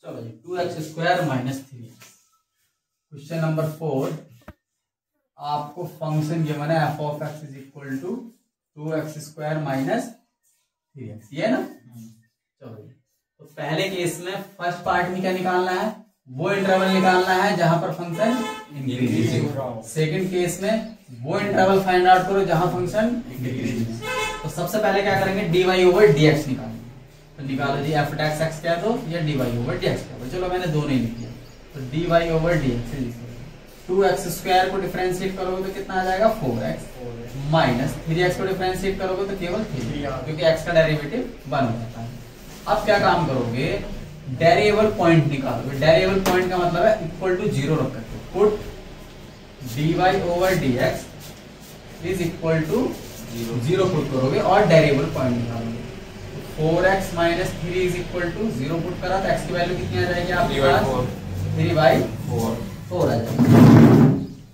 S1: चलो जी 2x² minus 3x। Question number 4 आपको फंक्शन गिवन है f of x is equal to 2x² minus 3x, ये है ना। चलो तो पहले केस में फर्स्ट पार्ट में क्या निकालना है, वो इंटरवल निकालना है जहां पर फंक्शन इंक्रीजिंग। सेकंड केस में वो इंटरवल फाइंड आउट करो जहां फंक्शन डिक्रीजिंग। तो सबसे पहले क्या करेंगे, dy ओवर dx निकालेंगे। तो निकालो जी f डैश x क्या दो या dy ओवर dx क्या दो। चलो मैंने दोनों ही लिख दिया। तो dy ओवर dx 2x² को डिफरेंशिएट करोगे तो कितना आ जाएगा 4x माइनस 3x को डिफरेंशिएट करोगे तो केवल 3, क्योंकि x का डेरिवेटिव 1 हो जाता है। अब क्या काम करोगे, डेरिवेबल पॉइंट निकालोगे। डेरिवेबल पॉइंट का मतलब है इक्वल टू 0 रख करके put dy over dx is equal to 0 put करोगे और डेरिवेबल पॉइंट निकालोगे। 4x minus 3 is equal to 0 put करा तो x की वैल्यू कितनी आ जाएगी आपके पास, 3/4 आ जाएगी।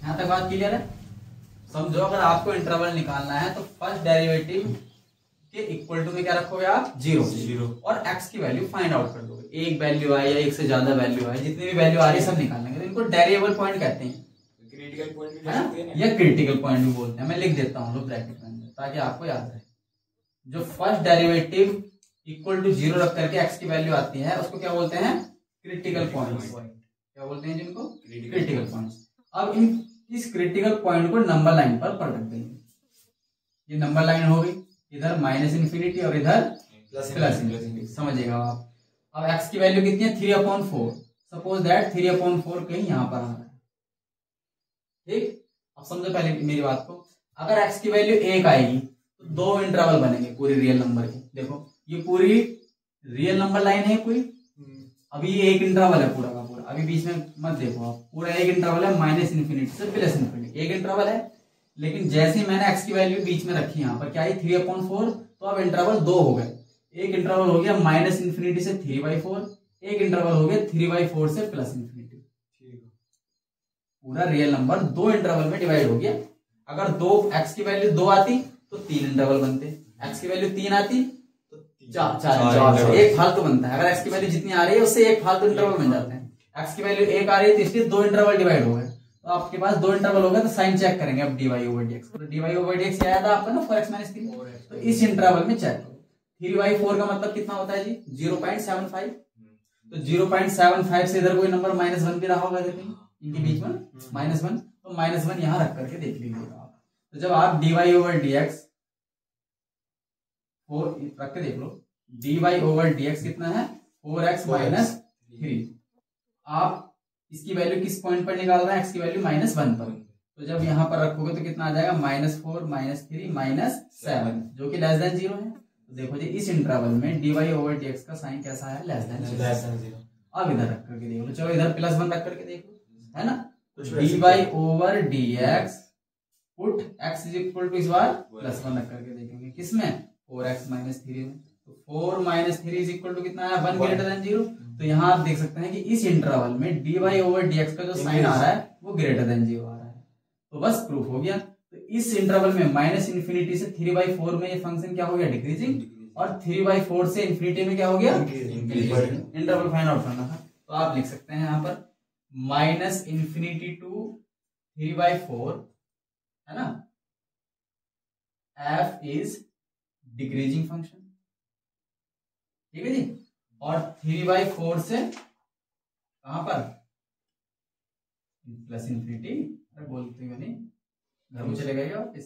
S1: यहाँ तक बात क्लियर है। समझो अगर आपको इंटरवल निकालना है तो फर्स्ट डेरिवेटिव के इक्वल टू में क्या रखोगे आप, 0 और x की वैल्यू फाइंड आउट कर दोगे। एक वैल्यू आए या एक से ज्यादा वैल्यू आए, जितनी भी वैल्यू आ रही है सब निकाल लेंगे। तो इनको डेरिवेबल पॉइंट कहते हैं,
S2: क्रिटिकल पॉइंट भी
S1: है ना, या क्रिटिकल पॉइंट भी बोलते हैं। मैं लिख देता हूँ ब्रैकेट में ताकि आपको याद रहे। जो फर्स्ट डेरिवेटिव इक्वल टू 0 रख करके x की वैल्यू आती है उसको क्या बोलते हैं, क्रिटिकल पॉइंट। क्या बोलते हैं जिनको, क्रिटिकल पॉइंट। अब इस क्रिटिकल पॉइंट को नंबर लाइन पर पलट देंगे। ये नंबर लाइन हो गई, इधर माइनस इन्फिनिटी और इधर प्लस इन्फिनिटी, समझिएगा आप। अब x की वैल्यू कितनी है, 3/4। सपोज दैट 3/4 कहीं यहां पर आ रहा है, ठीक। अब समझो पहले मेरी बात को, अगर x की वैल्यू 1 आएगी तो 2 इंटरवल बनेंगे पूरी रियल नंबर के। देखो ये पूरी रियल नंबर लाइन है पूरी, अभी ये एक इंटरवल है पूरा का पूरा, अभी बीच में मत देखो आप, पूरा एक इंटरवल है माइनस इन्फिनिटी से प्लस इन्फिनिटी, एक इंटरवल है। लेकिन जैसे ही मैंने x की वैल्यू बीच में रखी यहाँ पर क्या है 3/4, तो अब इंटरवल 2 हो गए। एक इंटरवल हो गया माइनस इन्फिनिटी से 3/4, एक इंटरवल हो गया 3/4 से प्लस इन्फिनिटी। पूरा रियल नंबर 2 इंटरवल में डिवाइड हो गया। अगर x की वैल्यू 2 आती तो 3 इंटरवल बनते, x की वैल्यू 3 आती तो 4, एक फालतू बनता है। अगर x की वैल्यू जितनी आ रही है उससे एक फालतू इंटरवल बन जाते हैं। x की वैल्यू 1 आ रही है तो इसलिए 2 इंटरवल डिवाइड हो गए। तो आपके पास 2 इंटरवल हो गए तो साइन चेक करेंगे अब dy ओवर dx। तो dy ओवर dx क्या आया था आपका ना 4x माइनस 3, तो इस इंटरवल में चेक करो। 3/4 का मतलब कितना होता है जी, 0.75। तो 0.75 से इधर कोई नंबर -1 भी रहा होगा इनके बीच में -1, तो -1 यहां रख करके देख लीजिएगा आप। तो जब आप dy ओवर dx 4 रख के देख लो, dy ओवर dx कितना है 4x माइनस 3। आप इसकी वैल्यू किस पॉइंट पर निकाल रहे हैं, x की वैल्यू -1 पर। तो जब यहां पर रखोगे तो कितना आ जाएगा -4 -3 -7, जो कि लेस देन 0 है। तो देखो जी इस इंटरवल में dy ओवर dx का साइन कैसा है, लेस देन 0। अब इधर रख करके देख लो, चलो इधर +1 रख करके देख लो, है ना। तो dy over dx put x is equal to इस बार +1 रख करके देखेंगे किसमें, 4x माइनस 3 में। तो 4 माइनस 3 इज इक्वल टू कितना है, 1 ग्रेटर देन 0। तो यहाँ आप देख सकते हैं कि इस इंटरवल में dy ओवर dx का जो साइन आ रहा है वो ग्रेटर देन 0 आ रहा है। तो बस प्रूफ हो गया। तो इस इंटरवल में माइनस इन्फिनिटी से 3/4 में ये फंक्शन क्या हो गया, डिक्रीजिंग, और 3/4 से इन्फिनिटी में क्या हो गया, इंटरवल फाइंड आउट करना था। तो आप लिख सकते हैं यहाँ पर -∞ टू 3/4 है ना, f इज डिक्रीजिंग फंक्शन, ठीक है जी। और 3/4 से कहां पर प्लस इन्फिनिटी, अरे बोलते ही नहीं घर में चले गए वापस,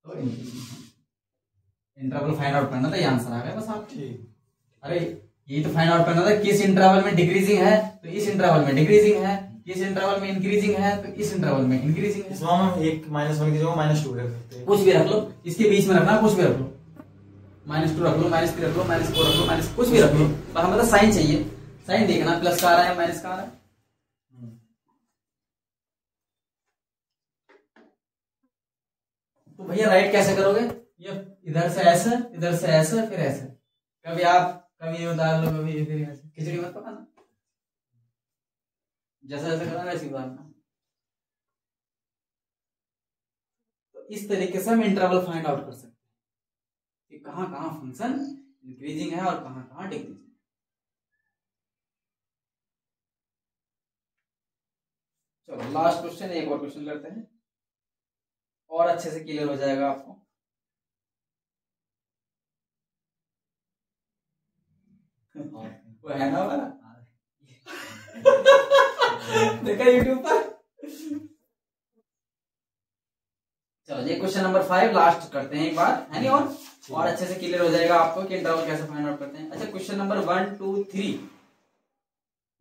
S1: तो इंटरवल फाइंड आउट करना था, ये आंसर आ गया बस आपके। अरे ये तो फाइंड आउट करना था किस इंटरवल में डिक्रीजिंग है तो इस इंटरवल में डिक्रीजिंग है, किस इंटरवल में इंक्रीजिंग है तो इस इंटरवल में इंक्रीजिंग है।
S2: इसमें हम एक -1 की जगह -2 रख सकते हैं,
S1: कुछ भी रख लो, इसके बीच में रखना, कुछ भी रख लो, -2 रख लो, -3 रख लो, -4 रख लो, कुछ भी रख लो, पर हमें तो साइन चाहिए, साइन देखना प्लस का आ रहा है माइनस का आ रहा है। तो भैया राइट कैसे करोगे, ये इधर से ऐसे, इधर से ऐसे, फिर ऐसे, कभी आप कभी ये उतार लो, कभी ये, फिर ऐसे, खिचड़ी मत पकाना, जैसा जैसा करना वैसे उतारना। तो इस तरीके से हम इंटरवल फाइंड आउट कर सकते हैं कि कहां कहां फंक्शन इंक्रीजिंग है और कहां कहां डिक्रीजिंग। चलो लास्ट क्वेश्चन, एक और क्वेश्चन करते हैं और अच्छे से क्लियर हो जाएगा आपको। वो है ना वाला देखा यूट्यूब पर। चलो ये क्वेश्चन नंबर 5 लास्ट करते हैं एक बार, है नहीं, और अच्छे से क्लियर हो जाएगा आपको कि इंटरवल कैसे फाइंड आउट करते हैं। अच्छा क्वेश्चन नंबर 1 2 3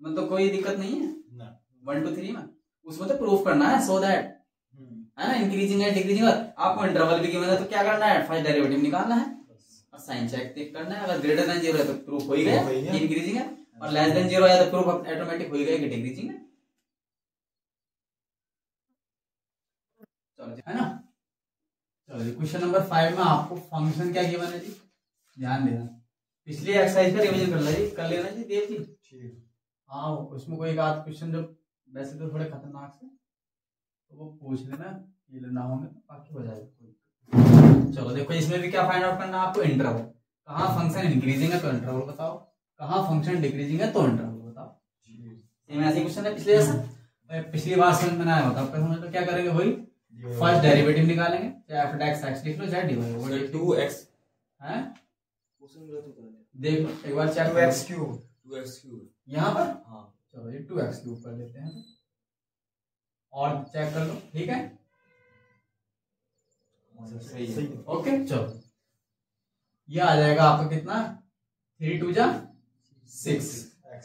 S1: में तो कोई दिक्कत नहीं है ना, 1 2 3 में उसमें तो प्रूफ करना है, सो दैट है ना, इंक्रीजिंग है डिक्रीजिंग है, आपको इंटरवल भी गिवन है तो क्या करना है, फर्स्ट डेरिवेटिव निकालना है और साइन चेक करना है। अगर ग्रेटर देन 0 है तो प्रूफ हो ही गया इंक्रीजिंग है, और लेस देन 0 है तो प्रूफ ऑटोमेटिक हो ही गया कि डिक्रीजिंग है। चलो है ना। चलो क्वेश्चन नंबर 5 में आपको फंक्शन क्या गिवन है जी, ध्यान देना, पिछली एक्सरसाइज का रिवीजन कर लेना जी देव जी। हाँ उसमें कोई एक आध क्वेश्चन जो वैसे तो थोड़े खतरनाक से, तो वो पूछ लेना, ये लेना होंगे बाकी हो जाएगा। चलो देखो इसमें भी क्या फाइंड आउट करना है आपको, इंटरवल, कहाँ फंक्शन इंक्रीजिंग है तो इंटरवल बताओ, कहाँ फंक्शन डिक्रीजिंग है तो इंटरवल बताओ। सेम ऐसे क्वेश्चन है पिछले जैसा, पिछली बार समझ में आया होता है, समझ लो क्या करेंगे, वही फर्स्ट डेरिवेटिव निकालेंगे, चाहे f(x) लिख लो चाहे dy ओवर
S2: 2x
S1: है, देख लो एक बार चेक,
S2: 2x³
S1: यहाँ पर,
S2: हाँ
S1: चलो ये 2x³ कर लेते हैं और चेक कर लो, ठीक है
S2: सही है।
S1: ओके चलो ये आ जाएगा आपका कितना, 3 2 जा 6,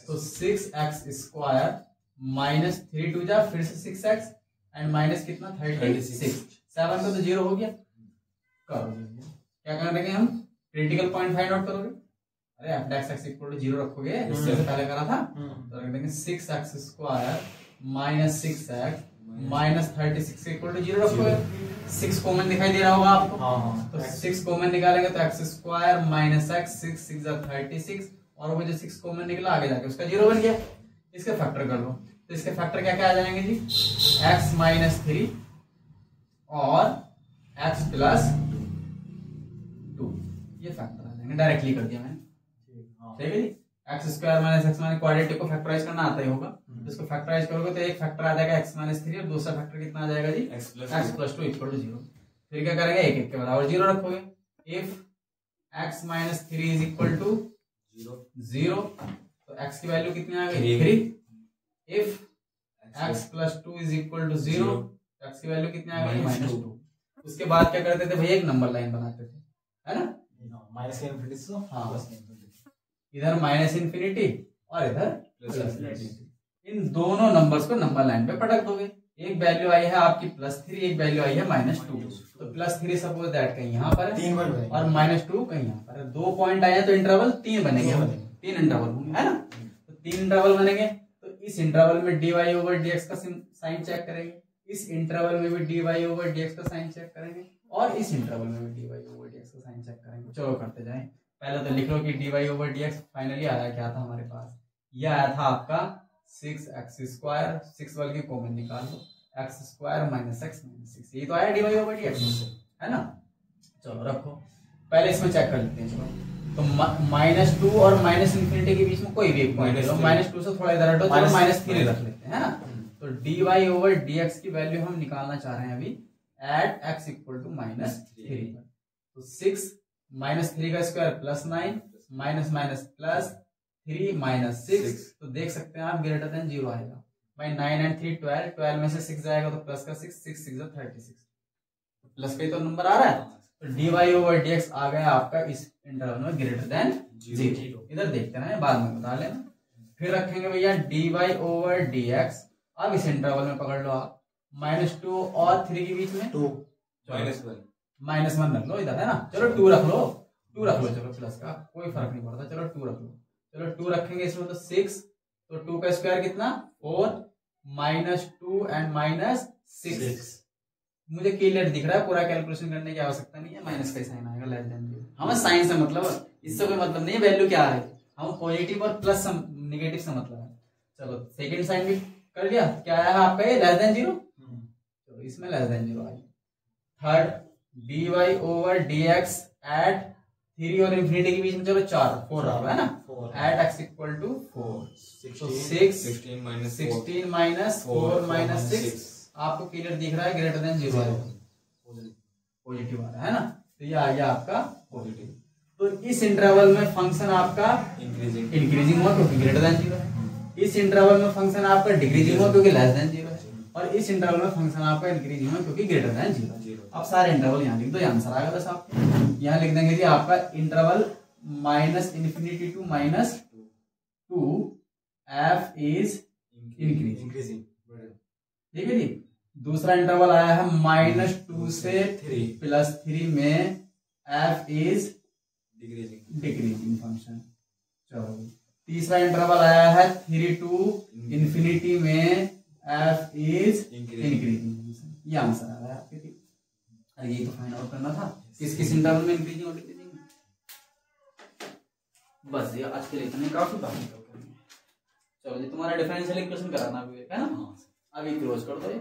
S1: तो 6x² माइनस 3 2 जा फिर से 6x एंड माइनस कितना 36, 7 का तो 0 हो गया। करो क्या करेंगे हम, क्रिटिकल पॉइंट फाइंड आउट करोगे, अरे f(x) 0 रखोगे, इससे पहले करा था, तो रख देंगे 6x² minus 6x minus 36 equal to 0 रखोगे, 6 कॉमन दिखाई दे रहा होगा आपको, तो 6 कॉमन निकालेंगे तो x² माइनस x, 6 6 36, और वो जो 6 कॉमन निकला आगे जाके उसका 0 बन गया। इसके फैक्टर कर लो, तो इसके फैक्टर क्या क्या आ जाएंगे जी, x माइनस 3 और x प्लस 2, ये फैक्टर आ जाएंगे, डायरेक्टली कर दिया मैंने, ठीक है जी। x² minus x minus quadratic को फैक्टराइज करना आता ही होगा, तो इसको फैक्टराइज करोगे तो एक फैक्टर आ जाएगा x माइनस 3 और दूसरा फैक्टर कितना आ जाएगा जी, x प्लस 2 इक्वल टू 0। फिर क्या करेंगे, एक एक के बराबर 0 रखोगे, if x minus 3 is equal to 0, तो x की वैल्यू कितनी आ गई 3, if x plus 2 is equal to 0, x की वैल्यू कितनी आ गई -2। उसके बाद क्या करते थे भैया, एक नंबर लाइन बनाते थे, है ना,
S2: माइनस का इन्फिनिटी से प्लस
S1: इधर माइनस इन्फिनिटी और इधर प्लस इन्फिनिटी, इन दोनों नंबर्स को नंबर लाइन पे पटक दोगे, एक वैल्यू आई है आपकी +3, एक वैल्यू आई है -2, तो +3 सपोज दैट कहीं यहाँ पर है और -2 कहीं यहाँ पर है, 2 पॉइंट आए तो इंटरवल 3 बनेंगे, 3 इंटरवल होंगे, है ना, तो 3 इंटरवल बनेंगे, तो इस इंटरवल में dy ओवर dx का साइन चेक करेंगे, इस इंटरवल में भी dy ओवर dx का साइन चेक करेंगे, और इस इंटरवल में भी dy ओवर dx का साइन चेक करेंगे। चलो करते जाएं, पहले तो लिख लो कि dy ओवर dx फाइनली आया क्या था हमारे पास, यह आया था आपका 6x², 6 वाले की कॉमन निकाल लो, x² माइनस x माइनस 6, ये तो आया dy ओवर dx, है ना। चलो रखो, पहले इसमें चेक कर लेते हैं, चलो तो -2 और -∞ के बीच में कोई भी एक पॉइंट लो, -2 से थोड़ा इधर हटो, चलो -3 रख लेते हैं, है ना। तो dy/dx की वैल्यू हम निकालना चाह रहे हैं अभी एट x इक्वल टू -3 पर। तो 6 -3 का स्क्वायर +9 माइनस प्लस 3 -6, तो देख सकते हैं आप ग्रेटर देन 0 आएगा भाई। 9 and 3 12 में से 6 जाएगा तो प्लस का 6 6 36, प्लस का ही तो नंबर आ रहा है। तो dy/dx आ गया आपका इस इंटरवल में ग्रेटर देन 0। इधर देखते हैं, बाद में बता लेना। फिर रखेंगे भैया dy/dx, अब इस इंटरवल में पकड़ लो आप -2 और 3 के बीच में
S2: 2
S1: -1 रख लो इधर, है ना। चलो 2 रख लो, 2 रख लो, चलो प्लस का कोई फर्क नहीं पड़ता, चलो 2 रख लो। चलो 2 रखेंगे इसमें तो 6, तो 2 का स्क्वायर कितना 4 -2 एंड -6। मुझे क्लियर दिख रहा है, पूरा कैलकुलेशन करने की आवश्यकता नहीं है। माइनस का साइन आएगा लेस देन 0। हमें साइन से मतलब, इससे कोई मतलब नहीं है वैल्यू क्या है, हम पॉजिटिव और प्लस नेगेटिव से मतलब है। चलो सेकंड साइन भी कर लिया, क्या आया आपका ये लेस देन 0, चलो इसमें लेस देन 0 आई। थर्ड dy/dx एट 3 और इन्फिनिटी के बीच में चलो 4 रहा है ना, एट x इक्वल टू 4, तो 16 -4 -6 आपको क्लियर दिख रहा है, ग्रेटर देन 0 आएगा, पॉजिटिव आ रहा है ना। तो ये आ गया आपका पॉजिटिव। तो इस इंटरवल में फंक्शन आपका इंक्रीजिंग हुआ क्योंकि ग्रेटर देन 0 है, इस इंटरवल में फंक्शन आपका डिक्रीजिंग हुआ क्योंकि लेस देन 0 है, और इस इंटरवल में फंक्शन आपका इंक्रीजिंग हुआ क्योंकि ग्रेटर देन 0। अब सारे इंटरवल यहाँ लिख दो, आंसर आएगा बस आपको। यहाँ लिख देंगे जी आपका interval -∞ to -2 f is increasing, ठीक है जी। दूसरा इंटरवल आया है -2 से +3 में f इज डिक्रीजिंग फंक्शन। चलो तीसरा इंटरवल आया है 3 to ∞ में f इज इंक्रीजिंग फंक्शन। ये आंसर आ रहा है आपके, ठीक। अरे ये तो फाइंड आउट करना था किस किस इंटरवल में इंक्रीजिंग और डिक्रीजिंग। बस ये आज के लिए इतने काफी बात है। चलो जी तुम्हारा डिफरेंशियल इक्वेशन कराना अभी है ना, अभी क्लोज कर दो ये।